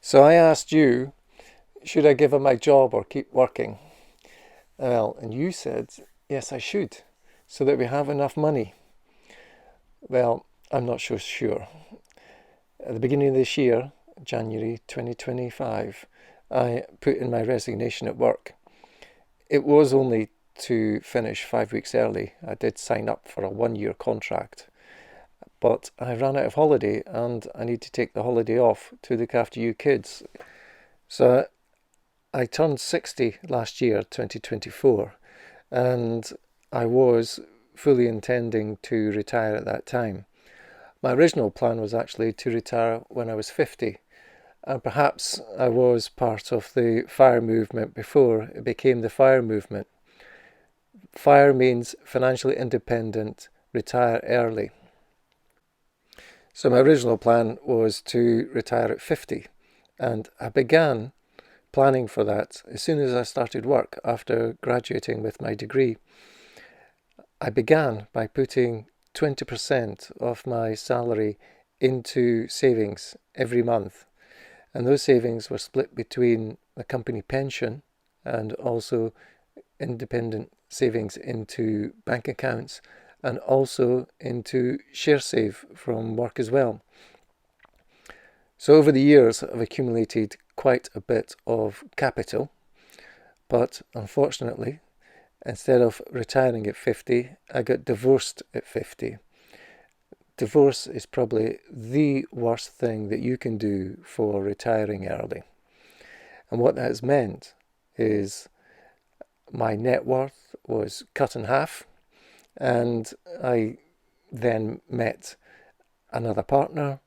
So I asked you, should I give up my job or keep working? Well, and you said, yes, I should, so that we have enough money. Well, I'm not so sure. At the beginning of this year, January 2025, I put in my resignation at work. It was only to finish 5 weeks early. I did sign up for a 1 year contract, but I ran out of holiday and I need to take the holiday off to look after you kids. So I turned 60 last year, 2024, and I was fully intending to retire at that time. My original plan was actually to retire when I was 50, and perhaps I was part of the FIRE movement before it became the FIRE movement. FIRE means financially independent, retire early. So my original plan was to retire at 50, and I began planning for that as soon as I started work after graduating with my degree. I began by putting 20% of my salary into savings every month, and those savings were split between the company pension and also independent savings into bank accounts and also into ShareSave from work as well. So over the years, I've accumulated quite a bit of capital, but unfortunately, instead of retiring at 50, I got divorced at 50. Divorce is probably the worst thing that you can do for retiring early. And what that has meant is my net worth was cut in half, and I then met another partner.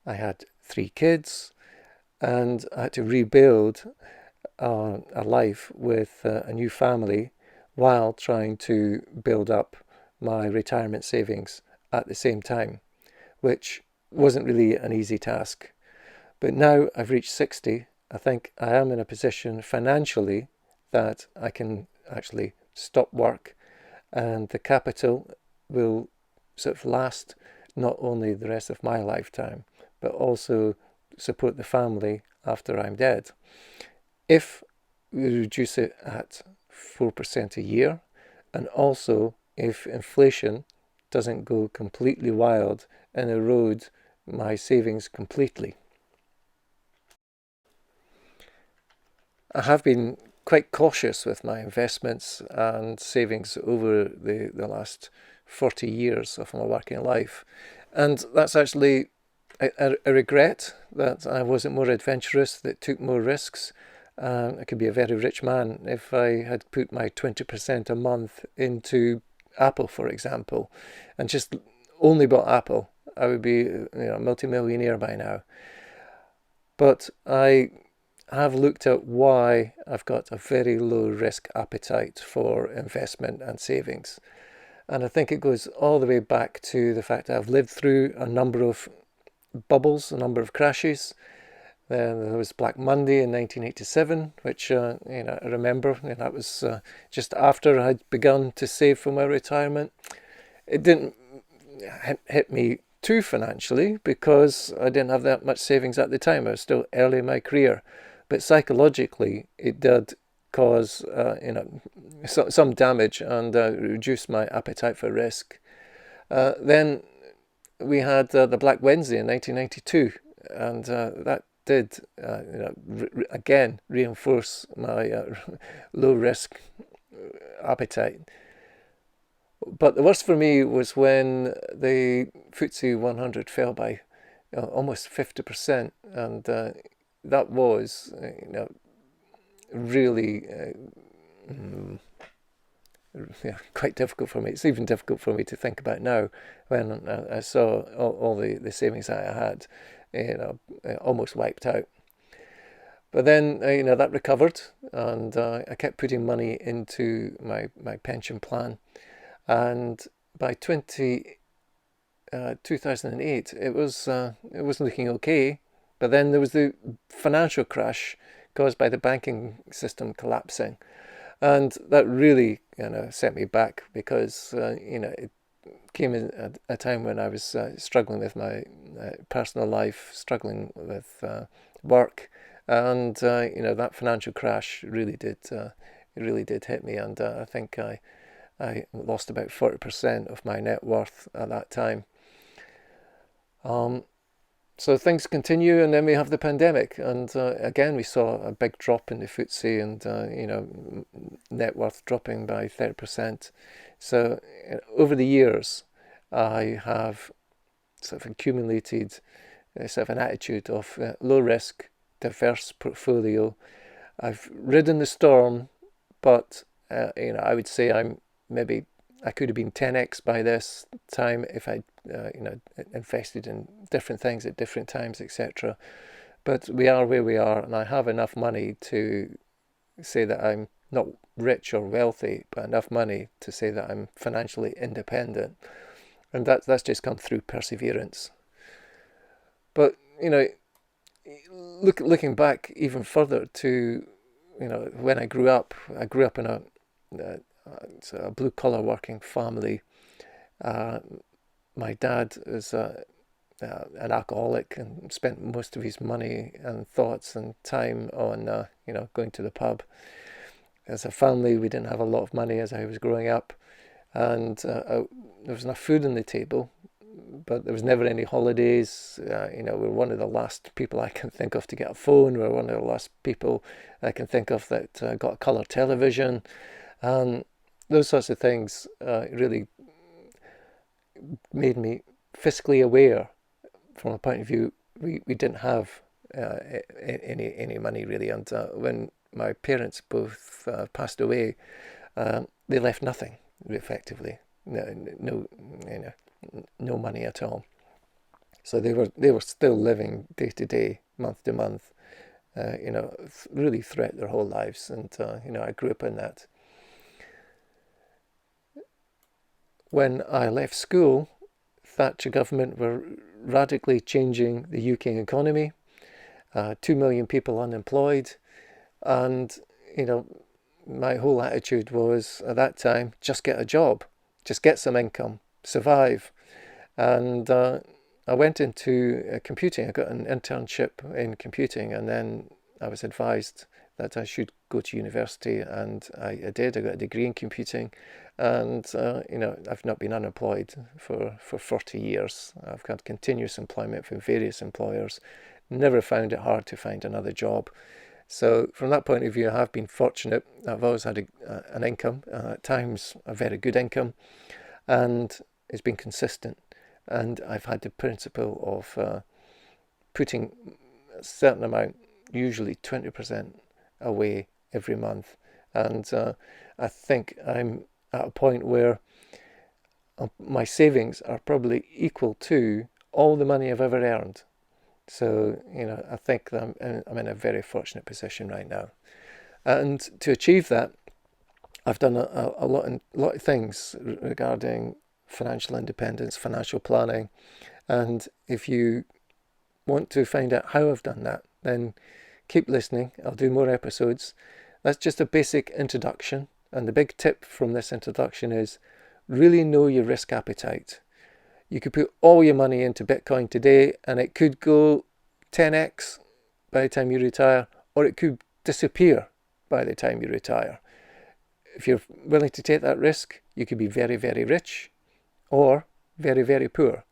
I had 3 kids, and I had to rebuild a life with a new family while trying to build up my retirement savings at the same time, which wasn't really an easy task. But now I've reached 60, I think I am in a position financially that I can actually stop work, and the capital will sort of last not only the rest of my lifetime, but also support the family after I'm dead. If we reduce it at 4% a year, and also if inflation doesn't go completely wild and erode my savings completely. I have been quite cautious with my investments and savings over the last 40 years of my working life. And that's actually a regret that I wasn't more adventurous, that took more risks. I could be a very rich man if I had put my 20% a month into Apple, for example, and just only bought Apple. I would be a multimillionaire by now. But I have looked at why I've got a very low risk appetite for investment and savings. And I think it goes all the way back to the fact that I've lived through a number of bubbles, a number of crashes. Then there was Black Monday in 1987, which I remember. That was just after I'd begun to save for my retirement. It didn't hit me too financially because I didn't have that much savings at the time. I was still early in my career, but psychologically, it did cause some damage and reduce my appetite for risk. Then we had the Black Wednesday in 1992, and that did again reinforce my low risk appetite. But the worst for me was when the FTSE 100 fell by almost 50%, and that was really quite difficult for me. It's even difficult for me to think about now when I saw all the savings that I had almost wiped out. But then that recovered, and I kept putting money into my pension plan, and by 2008 it was looking okay. But then there was the financial crash caused by the banking system collapsing, and that really set me back because came in at a time when I was struggling with my personal life, struggling with work, and that financial crash really did hit me, and I think I lost about 40% of my net worth at that time. So things continue, and then we have the pandemic, and again we saw a big drop in the FTSE, and net worth dropping by 30%. So over the years, I have sort of accumulated sort of an attitude of low risk, diverse portfolio. I've ridden the storm, but I would say I could have been 10x by this time if I invested in different things at different times, etc. But we are where we are, and I have enough money to say that I'm not rich or wealthy, but enough money to say that I'm financially independent, and that's just come through perseverance. But looking back even further to when I grew up in a blue collar working family. My dad is an alcoholic and spent most of his money and thoughts and time on going to the pub. As a family, we didn't have a lot of money as I was growing up, and there was enough food on the table, but there was never any holidays. We were one of the last people I can think of to get a phone. We were one of the last people I can think of that got a colour television. Those sorts of things really made me fiscally aware from a point of view. We didn't have any money really, and when my parents both passed away, they left nothing effectively. No money at all. So they were still living day to day, month to month, really throughout their whole lives, and I grew up in that. When I left school, Thatcher government were radically changing the UK economy. 2 million people unemployed, and my whole attitude was at that time, just get a job, just get some income, survive. And I went into computing. I got an internship in computing, and then I was advised that I should go to university, and I did. I got a degree in computing, and I've not been unemployed for 40 years. I've had continuous employment from various employers. Never found it hard to find another job. So from that point of view, I have been fortunate. I've always had an income, at times a very good income, and it's been consistent. And I've had the principle of putting a certain amount, usually 20% away every month. And I think I'm at a point where my savings are probably equal to all the money I've ever earned. So, I think I'm in a very fortunate position right now. And to achieve that, I've done a lot of things regarding financial independence, financial planning. And if you want to find out how I've done that, then keep listening. I'll do more episodes. That's just a basic introduction. And the big tip from this introduction is really know your risk appetite. You could put all your money into Bitcoin today and it could go 10x by the time you retire, or it could disappear by the time you retire. If you're willing to take that risk, you could be very, very rich or very, very poor.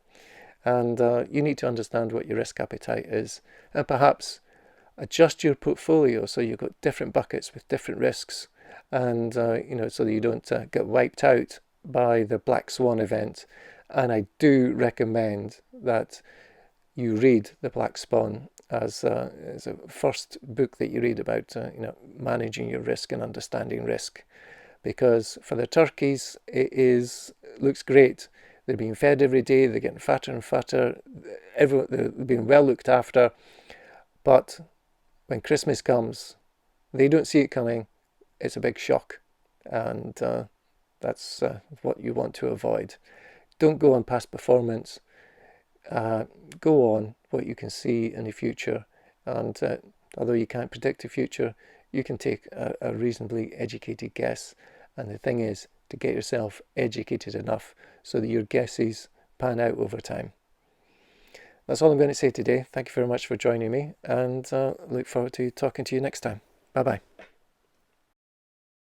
And you need to understand what your risk appetite is, and perhaps adjust your portfolio so you've got different buckets with different risks, and so that you don't get wiped out by the black swan event. And I do recommend that you read The Black Swan as a first book that you read about managing your risk and understanding risk, because for the turkeys looks great. They're being fed every day, they're getting fatter and fatter, they're being well looked after, but when Christmas comes, they don't see it coming. It's a big shock, and that's what you want to avoid. Don't go on past performance. Go on what you can see in the future, and although you can't predict the future, you can take a reasonably educated guess. And the thing is, to get yourself educated enough so that your guesses pan out over time. That's all I'm going to say today. Thank you very much for joining me, and look forward to talking to you next time. Bye-bye.